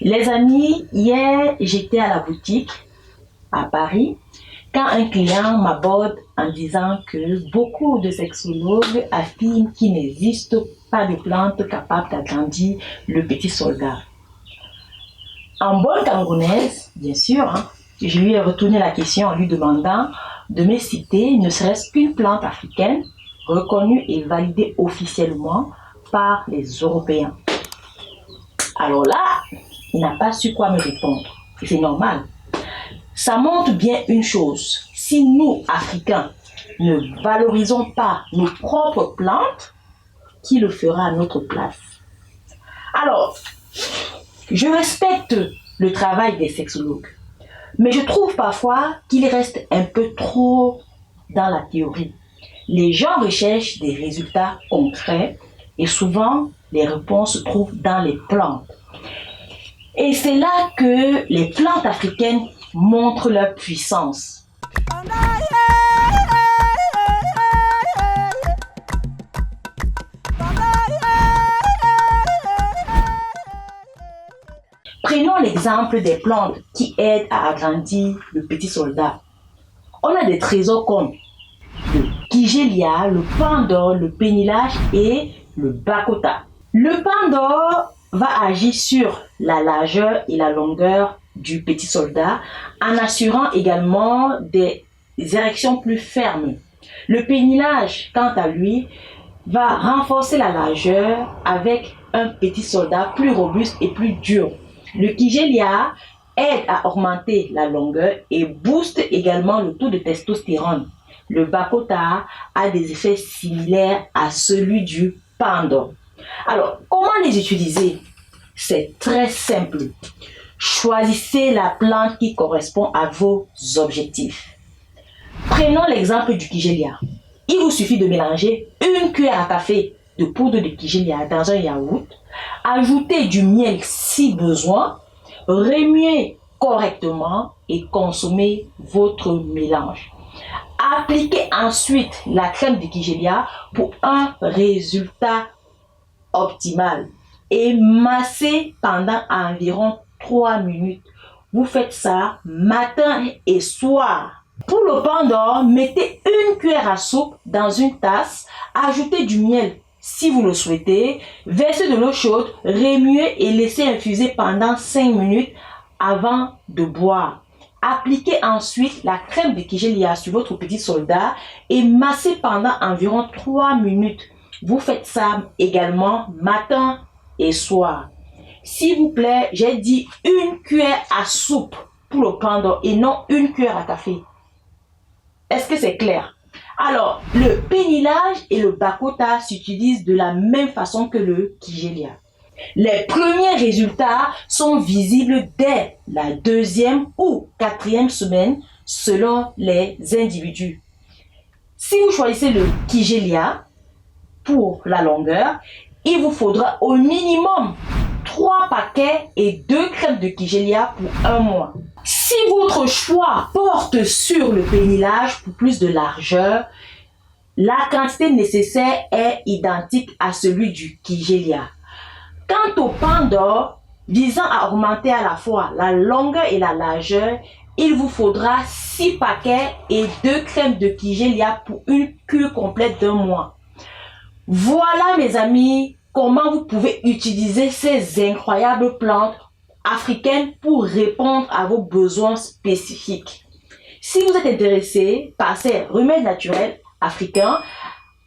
Les amis, hier, j'étais à la boutique à Paris quand un client m'aborde en disant que beaucoup de sexologues affirment qu'il n'existe pas de plante capable d'agrandir le petit soldat. En bonne camerounaise, bien sûr, je lui ai retourné la question en lui demandant de me citer ne serait-ce qu'une plante africaine reconnue et validée officiellement par les Européens. Alors là, il n'a pas su quoi me répondre. Et c'est normal. Ça montre bien une chose. Si nous, Africains, ne valorisons pas nos propres plantes, qui le fera à notre place? Alors, je respecte le travail des sexologues, mais je trouve parfois qu'il reste un peu trop dans la théorie. Les gens recherchent des résultats concrets et souvent, les réponses se trouvent dans les plantes. Et c'est là que les plantes africaines montrent leur puissance. Prenons l'exemple des plantes qui aident à agrandir le petit soldat. On a des trésors comme le kigelia, le pan d'or, le pénilage et le bakota. Le pan d'or va agir sur la largeur et la longueur du petit soldat en assurant également des érections plus fermes. Le pénilage, quant à lui, va renforcer la largeur avec un petit soldat plus robuste et plus dur. Le kigelia aide à augmenter la longueur et booste également le taux de testostérone. Le bakota a des effets similaires à celui du pan d'or. Alors, comment les utiliser? C'est très simple. Choisissez la plante qui correspond à vos objectifs. Prenons l'exemple du kigelia. Il vous suffit de mélanger une cuillère à café de poudre de kigelia dans un yaourt, ajouter du miel si besoin, remuer correctement et consommer votre mélange. Appliquez ensuite la crème de kigelia pour un résultat optimal et massez pendant environ 3 minutes. Vous faites ça matin et soir. Pour le pan d'or, mettez une cuillère à soupe dans une tasse, ajoutez du miel si vous le souhaitez, versez de l'eau chaude, remuez et laissez infuser pendant 5 minutes avant de boire. Appliquez ensuite la crème de kigelia sur votre petit soldat et massez pendant environ 3 minutes. Vous faites ça également matin et soir. S'il vous plaît, j'ai dit une cuillère à soupe pour le pan d'or et non une cuillère à café. Est-ce que c'est clair? Alors, le pénilage et le bakota s'utilisent de la même façon que le kigelia. Les premiers résultats sont visibles dès la 2e ou 4e semaine selon les individus. Si vous choisissez le kigelia pour la longueur, il vous faudra au minimum 3 paquets et 2 crèmes de kigelia pour 1 mois. Si votre choix porte sur le pénilage pour plus de largeur, la quantité nécessaire est identique à celui du kigelia. Quant au pan d'or, visant à augmenter à la fois la longueur et la largeur, il vous faudra 6 paquets et 2 crèmes de kigelia pour une cure complète d'1 mois. Voilà mes amis, comment vous pouvez utiliser ces incroyables plantes africaines pour répondre à vos besoins spécifiques. Si vous êtes intéressé par ces remèdes naturels africains,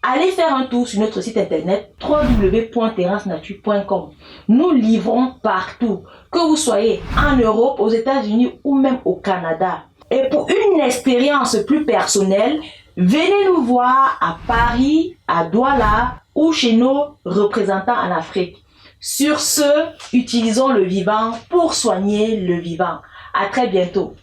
allez faire un tour sur notre site internet www.terrassenature.com. Nous livrons partout, que vous soyez en Europe, aux États-Unis ou même au Canada. Et pour une expérience plus personnelle, venez nous voir à Paris, à Douala ou chez nos représentants en Afrique. Sur ce, utilisons le vivant pour soigner le vivant. À très bientôt.